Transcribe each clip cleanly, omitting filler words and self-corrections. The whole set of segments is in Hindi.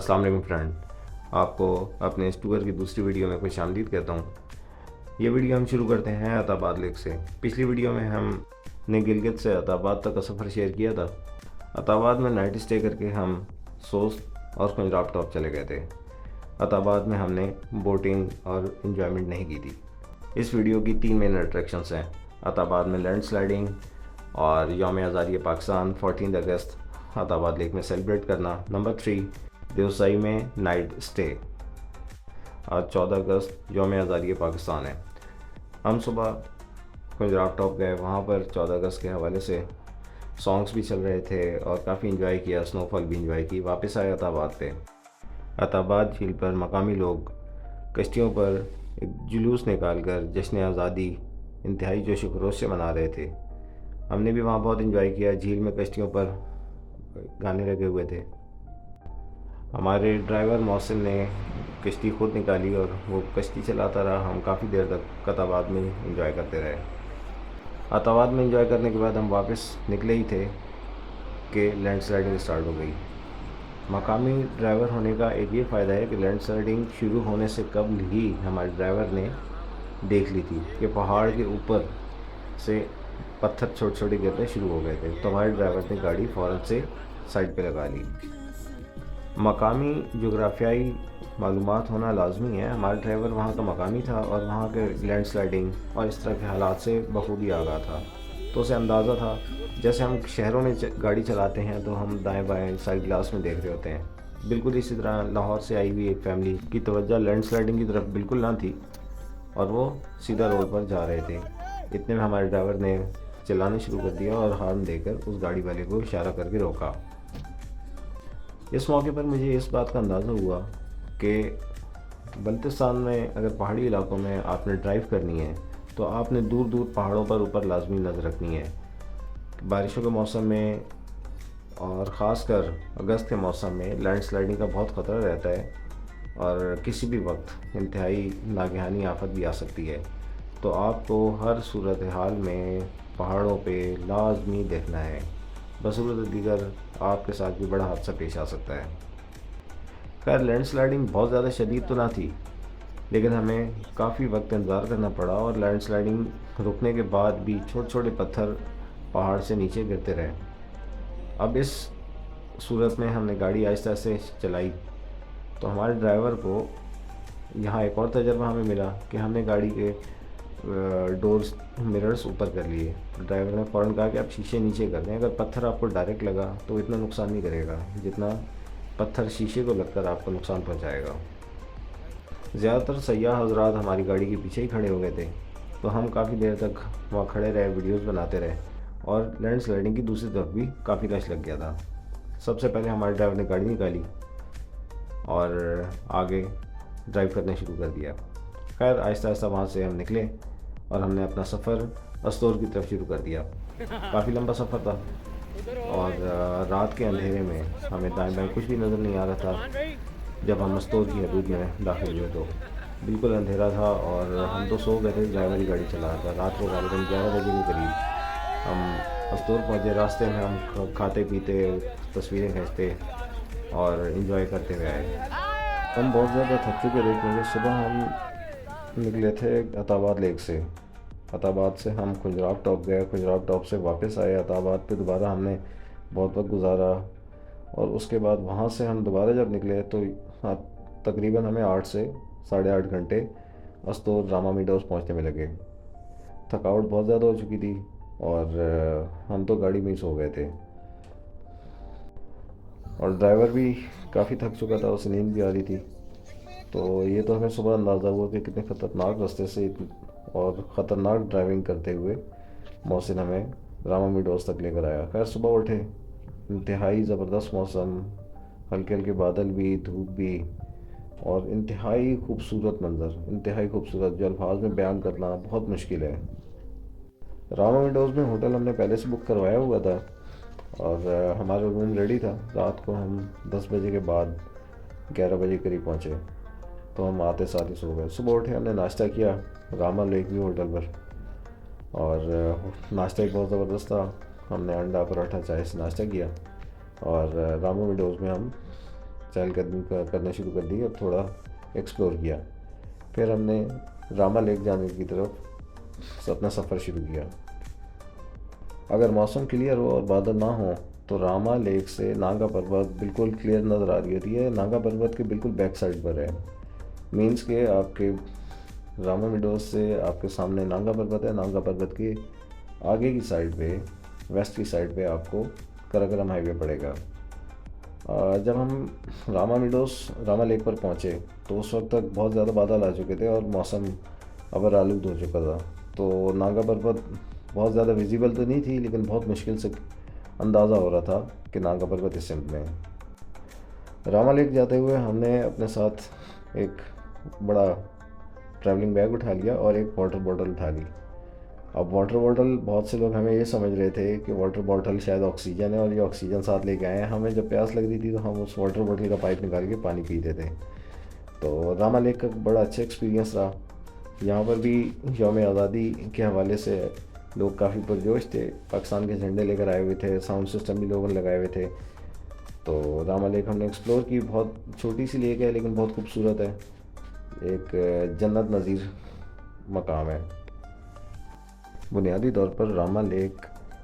अस्सलाम वालेकुम फ्रेंड, आपको अपने इस टूर की दूसरी वीडियो में खुशामदीद कहता हूँ। ये वीडियो हम शुरू करते हैं अताबाद लेक से। पिछली वीडियो में हमने गिलगित से अताबाद तक का सफ़र शेयर किया था। अताबाद में नाइट स्टे करके हम सोस्त और खुंजराब टॉप चले गए थे। अताबाद में हमने बोटिंग और इन्जॉयमेंट नहीं की थी। इस वीडियो की 3 मेन अट्रैक्शंस हैं। अताबाद में लैंड स्लाइडिंग और यौम आज़ादी पाकिस्तान 14 अगस्त अताबाद लेक में सेलिब्रेट करना। नंबर 3, देवसाई में नाइट स्टे। आज 14 अगस्त यौम आज़ादी पाकिस्तान है। हम सुबह खुजराब टॉप गए, वहाँ पर 14 अगस्त के हवाले से सॉन्ग्स भी चल रहे थे और काफ़ी इंजॉय किया, स्नोफॉल भी इंजॉय की। वापस आए अताबाद पे। अताबाद झील पर मकामी लोग कश्तियों पर एक जुलूस निकाल कर जश्न आज़ादी इंतहाई जोश खरोश से मना रहे थे। हमने भी वहाँ बहुत इंजॉय किया। झील में कश्तियों पर गाने लगे हुए थे। हमारे ड्राइवर मोहसिन ने कश्ती खुद निकाली और वो कश्ती चलाता रहा। हम काफ़ी देर तक अताबाद में इंजॉय करते रहे। अताबाद में इंजॉय करने के बाद हम वापस निकले ही थे कि लैंड स्लाइडिंग स्टार्ट हो गई। मकामी ड्राइवर होने का एक ये फ़ायदा है कि लैंड स्लाइडिंग शुरू होने से कबल ही हमारे ड्राइवर ने देख ली थी कि पहाड़ के ऊपर से पत्थर छोटे छोटे गिरने शुरू हो गए थे। तो हमारे ड्राइवर ने गाड़ी फ़ौरन से साइड पे लगा ली। मकामी जोग्राफियाई मालूमात होना लाजमी है। हमारा ड्राइवर वहाँ का मकामी था और वहाँ के लैंड स्लाइडिंग और इस तरह के हालात से बखूबी आगाह था। तो उसे अंदाज़ा था, जैसे हम शहरों में गाड़ी चलाते हैं तो हम दाएं बाएं साइड ग्लास में देख रहे होते हैं। बिल्कुल इसी तरह लाहौर से आई हुई एक फैमिली की तवज्जो लैंड स्लाइडिंग की तरफ बिल्कुल ना थी और वो सीधा रोड पर जा रहे थे। इतने में हमारे ड्राइवर ने चलाना शुरू कर दिया और हॉर्न देकर उस गाड़ी वाले को इशारा करके रोका। इस मौके पर मुझे इस बात का अंदाज़ा हुआ कि बल्तिस्तान में अगर पहाड़ी इलाकों में आपने ड्राइव करनी है तो आपने दूर दूर पहाड़ों पर ऊपर लाजमी नज़र रखनी है। बारिशों के मौसम में और ख़ासकर अगस्त के मौसम में लैंड स्लाइडिंग का बहुत ख़तरा रहता है और किसी भी वक्त इंतहाई नागहानी आफत भी आ सकती है। तो आपको हर सूरत हाल में पहाड़ों पे लाजमी देखना है। बसूरत दीगर आपके साथ भी बड़ा हादसा पेश आ सकता है। खैर, लैंड स्लाइडिंग बहुत ज़्यादा शदीद तो ना थी, लेकिन हमें काफ़ी वक्त इंतज़ार करना पड़ा और लैंड स्लाइडिंग रुकने के बाद भी छोटे छोटे पत्थर पहाड़ से नीचे गिरते रहे। अब इस सूरत में हमने गाड़ी आहिस्ता आहिस्ता चलाई तो हमारे ड्राइवर को यहाँ एक और तजर्बा हमें मिला कि हमने गाड़ी के डोर्स मिरर्स ऊपर कर लिए। ड्राइवर ने फ़ौरन कहा कि आप शीशे नीचे कर दें, अगर पत्थर आपको डायरेक्ट लगा तो इतना नुकसान नहीं करेगा जितना पत्थर शीशे को लगकर आपको नुकसान पहुंचाएगा। ज़्यादातर सयाह हज़रात हमारी गाड़ी के पीछे ही खड़े हो गए थे, तो हम काफ़ी देर तक वहाँ खड़े रहे, वीडियोस बनाते रहे और लैंड स्लाइडिंग की दूसरी तरफ भी काफ़ी रश लग गया था। सबसे पहले हमारे ड्राइवर ने गाड़ी निकाली और आगे ड्राइव करना शुरू कर दिया। खैर, आहिस्ता आहिस्ता वहाँ से हम निकले और हमने अपना सफ़र अस्तोर की तरफ शुरू कर दिया। काफ़ी लंबा सफ़र था और रात के अंधेरे में हमें दाएं बाएं कुछ भी नज़र नहीं आ रहा था। जब हम अस्तोर की हदूद में दाखिल हुए तो बिल्कुल अंधेरा था और हम तो सो गए थे। ड्राइवर ही गाड़ी चला रहा था। रात को गालिबन 11 बजे के करीब हम अस्तोर पहुँचे। रास्ते में हम खाते पीते, तस्वीरें खींचते और इन्जॉय करते हुए आए। हम बहुत ज़्यादा थक चुके थे क्योंकि सुबह हम निकले थे अताबाद लेक से। अताबाद से हम खुजराब टॉप गए, खुजराब टॉप से वापस आए। अताबाद पे दोबारा हमने बहुत वक्त गुजारा और उसके बाद वहाँ से हम दोबारा जब निकले तो हाँ, तकरीबन हमें 8 से 8.5 घंटे अस्तोर रामा मीडोज़ पहुँचने में लगे। थकावट बहुत ज़्यादा हो चुकी थी और हम तो गाड़ी में ही सो गए थे और ड्राइवर भी काफ़ी थक चुका था, उसे नींद भी आ रही थी। तो ये तो हमें सुबह अंदाज़ा हुआ कि कितने ख़तरनाक रास्ते से और ख़तरनाक ड्राइविंग करते हुए मोहसिन हमें रामा मीडोज़ तक लेकर आया। खैर, सुबह उठे, इंतहाई ज़बरदस्त मौसम, हल्के हल्के बादल भी, धूप भी और इंतहाई खूबसूरत मंज़र, इंतहाई खूबसूरत, जो अल्फाज में बयान करना बहुत मुश्किल है। रामा विंडोज़ में होटल हमने पहले से बुक करवाया हुआ था और हमारा रूम रेडी था। रात को हम 10 बजे के बाद 11 बजे करीब पहुँचे तो हम आते साथ ही सो गए। सुबह उठे, हमने नाश्ता किया रामा लेक व्यू होटल पर और नाश्ता एक बहुत ज़बरदस्त था। हमने अंडा पराठा चाय से नाश्ता किया और रामा विंडोज़ में हम चहलकदमी करना शुरू कर दी और थोड़ा एक्सप्लोर किया। फिर हमने रामा लेक जाने की तरफ अपना सफ़र शुरू किया। अगर मौसम क्लियर हो और बादल ना हो तो रामा लेक से नागा पर्वत बिल्कुल क्लियर नज़र आ रही होती है। नागा पर्वत के बिल्कुल बैक साइड पर है, मीन्स के आपके रामा मिडोज से आपके सामने नागा पर्वत है। नागा पर्वत के आगे की साइड पे, वेस्ट की साइड पे आपको कराकोरम हाईवे पड़ेगा। जब हम रामा लेक पर पहुँचे तो उस वक्त तक बहुत ज़्यादा बादल आ चुके थे और मौसम अबर आलूद हो चुका था। तो नागा पर्वत बहुत ज़्यादा विजिबल तो नहीं थी, लेकिन बहुत मुश्किल से अंदाज़ा हो रहा था कि नागा पर्वत इस सिंध में है। रामा लेक जाते हुए हमने अपने साथ एक बड़ा ट्रैवलिंग बैग उठा लिया और एक वाटर बॉटल उठा ली। अब वाटर बॉटल, बहुत से लोग हमें ये समझ रहे थे कि वाटर बॉटल शायद ऑक्सीजन है और ये ऑक्सीजन साथ लेके आए हैं। हमें जब प्यास लग रही थी तो हम उस वाटर बॉटल का पाइप निकाल के पानी पीते थे। तो रामा लेक का बड़ा अच्छा एक्सपीरियंस रहा। यहाँ पर भी यौम आज़ादी के हवाले से लोग काफ़ी पुरजोश थे, पाकिस्तान के झंडे लेकर आए हुए थे, साउंड सिस्टम भी लोगों ने लगाए हुए थे। तो रामा लेक हमने एक्सप्लोर की। बहुत छोटी सी लेक है लेकिन बहुत खूबसूरत है, एक जन्नत नज़ीर मकाम है। बुनियादी तौर पर रामा लेक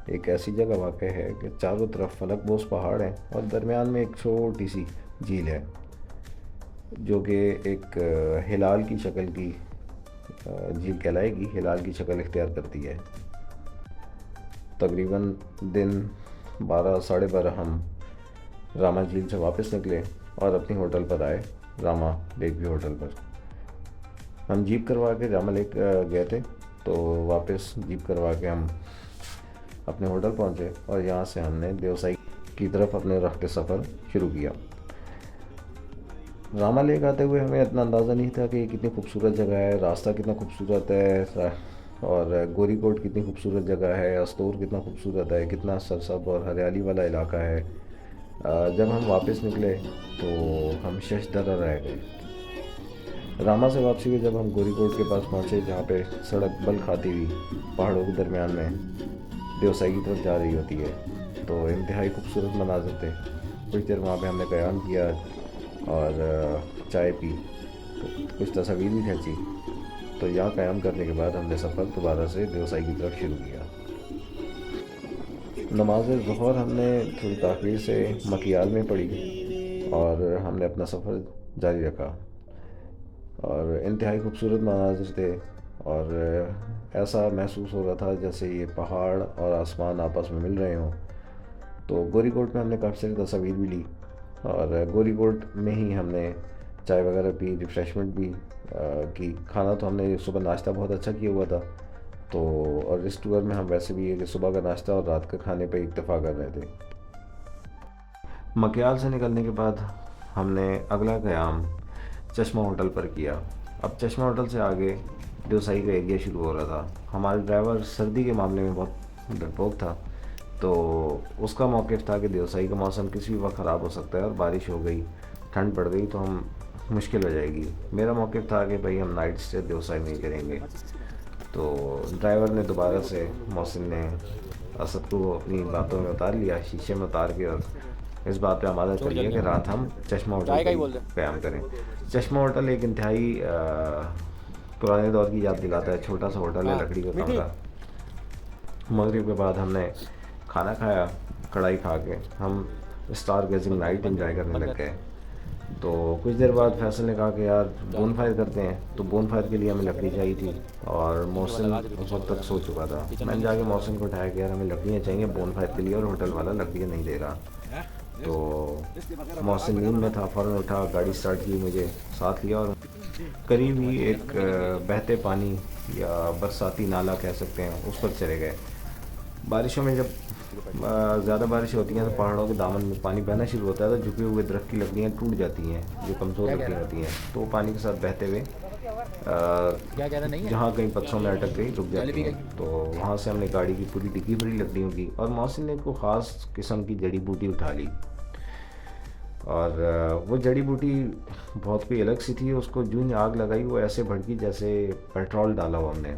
एक ऐसी जगह वाक़ है कि चारों तरफ फलकबोस पहाड़ हैं और दरमियान में एक छोटी सी झील है जो कि एक हिलाल की शक्ल की झील कहलाएगी, हिलाल की शक्ल इख्तियार करती है। तकरीबन दिन 12 साढ़े 12 हम रामा झील से वापस निकले और अपनी होटल पर आए, रामा लेक व्यू होटल पर। हम जीप करवा के रामा लेक गए थे, तो वापस जीप करवा के हम अपने होटल पहुंचे और यहाँ से हमने देवसाई की तरफ अपने रफ्ते सफ़र शुरू किया। रामा लेक आते हुए हमें इतना अंदाज़ा नहीं था कि कितनी खूबसूरत जगह है, रास्ता कितना खूबसूरत है और गोरीकोट कितनी खूबसूरत जगह है, अस्तूर कितना खूबसूरत है, कितना सरसब और हरियाली वाला इलाका है। जब हम वापस निकले तो हम शशदरा रह गए। रामा से वापसी में जब हम गोरीकोट के पास पहुँचे, जहाँ पे सड़क बल खाती हुई पहाड़ों के दरमियान में देवसाई की तरफ जा रही होती है, तो इंतहाई खूबसूरत मनाज़र थे। कुछ देर वहाँ पे हमने क़याम किया और चाय पी, तो कुछ तस्वीर भी खींची। तो यहाँ क़याम करने के बाद हमने सफ़र दोबारा से देवसाई की तरफ शुरू किया। नमाज ज़ोहर हमने थोड़ी ताख़ीर से मकियाल में पढ़ी और हमने अपना सफ़र जारी रखा। और इंतहाई खूबसूरत मनाज़िर थे और ऐसा महसूस हो रहा था जैसे ये पहाड़ और आसमान आपस में मिल रहे हों। तो गोरीकोट में हमने काफ़ी सारी तस्वीर भी ली और गोरीकोट में ही हमने चाय वगैरह पी, रिफ़्रेशमेंट भी की। खाना तो हमने सुबह नाश्ता बहुत अच्छा किया हुआ था, तो और इस टूर में हम वैसे भी कि सुबह का नाश्ता और रात के खाने पे इत्तेफाक कर रहे थे। मकियाल से निकलने के बाद हमने अगला क़याम चश्मा होटल पर किया। अब चश्मा होटल से आगे देवसाई का एरिया शुरू हो रहा था। हमारा ड्राइवर सर्दी के मामले में बहुत डरपोक था, तो उसका मौक़िफ़ था कि देवसाई का मौसम किसी भी वक्त ख़राब हो सकता है और बारिश हो गई, ठंड पड़ गई तो हम मुश्किल हो जाएगी। मेरा मौक़िफ़ था कि भाई हम नाइट स्टे देवसाई में ही करेंगे। तो ड्राइवर ने दोबारा से, मोहसिन ने असद को अपनी बातों में उतार लिया, शीशे में उतार के, और इस बात पे आमादा कर लिया कि रात हम चश्मा होटल पर क़याम करें। चश्मा होटल एक इंतहाई पुराने दौर की याद दिलाता है। छोटा सा होटल है, लकड़ी का कमरा। मगरिब के बाद हमने खाना खाया, कढ़ाई खा के हम स्टार गेजिंग नाइट एंजॉय करने लग गए। तो कुछ देर बाद फैसल ने कहा कि यार बोन फायर करते हैं। तो बोन फायर के लिए हमें लकड़ी चाहिए थी और मोहसिन उस वक्त तक सो चुका था। मैंने जाके मोहसिन को उठाया कि यार हमें लकड़ियाँ चाहिए बोन फायर के लिए और होटल वाला लकड़ियाँ नहीं दे रहा। तो मोहसिन नींद में था, फ़ौरन उठा, गाड़ी स्टार्ट की, मुझे साथ लिया और करीब ही एक बहते पानी या बरसाती नाला कह सकते हैं उस पर चले गए। बारिशों में जब ज़्यादा बारिश होती हैं तो पहाड़ों के दामन में पानी बहना शुरू होता है, तो झुके हुए दरख्त की लकड़ियाँ टूट जाती हैं जो कमज़ोर लकड़ियाँ होती हैं, तो पानी के साथ बहते हुए जहाँ कहीं पत्थरों में अटक गई रुक जाती हैं। तो वहाँ से हमने गाड़ी की पूरी डिग्गी भरी लकड़ियों की, और मोहसिन ने को ख़ास किस्म की जड़ी बूटी उठा ली। और वो जड़ी बूटी बहुत कोई अलग सी थी। उसको जूं आग लगाई वो ऐसे भड़की जैसे पेट्रोल डाला हुआ हमने।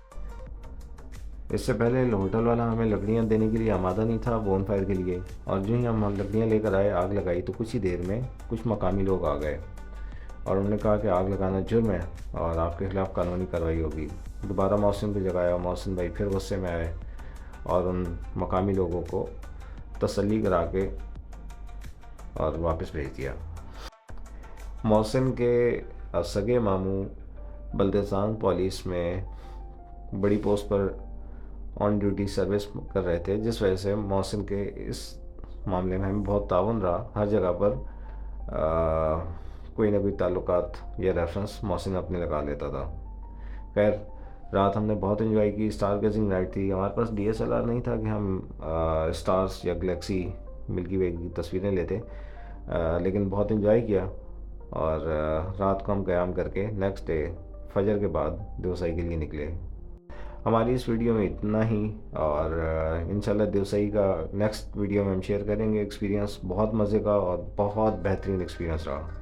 इससे पहले होटल वाला हमें लकड़ियाँ देने के लिए आमादा नहीं था बोन फायर के लिए, और जो ही हम लकड़ियाँ लेकर आए, आग लगाई, तो कुछ ही देर में कुछ मकामी लोग आ गए और उन्होंने कहा कि आग लगाना जुर्म है और आपके ख़िलाफ़ कानूनी कार्रवाई होगी। दोबारा मोहसिन को जगाया, मोहसिन भाई फिर गुस्से में आए और उन मकामी लोगों को तसल्ली करा के और वापस भेज दिया। मोहसिन के सगे मामू बल्दिस्तान पुलिस में बड़ी पोस्ट पर ऑन ड्यूटी सर्विस कर रहे थे, जिस वजह से मोहसिन के इस मामले में हमें बहुत ताउन रहा। हर जगह पर कोई ना कोई ताल्लुकात या रेफरेंस मोहसिन अपने लगा लेता था। खैर, रात हमने बहुत एंजॉय की। स्टार गेजिंग नाइट थी। हमारे पास DSLR नहीं था कि हम स्टार्स या गैलेक्सी मिल्की वे की तस्वीरें लेते, लेकिन बहुत एंजॉय किया। और रात को हम क़याम करके नेक्स्ट डे फजर के बाद देवसाई के लिए निकले। हमारी इस वीडियो में इतना ही, और इंशाल्लाह देवसाई का नेक्स्ट वीडियो में हम शेयर करेंगे एक्सपीरियंस। बहुत मज़े का और बहुत बेहतरीन एक्सपीरियंस रहा।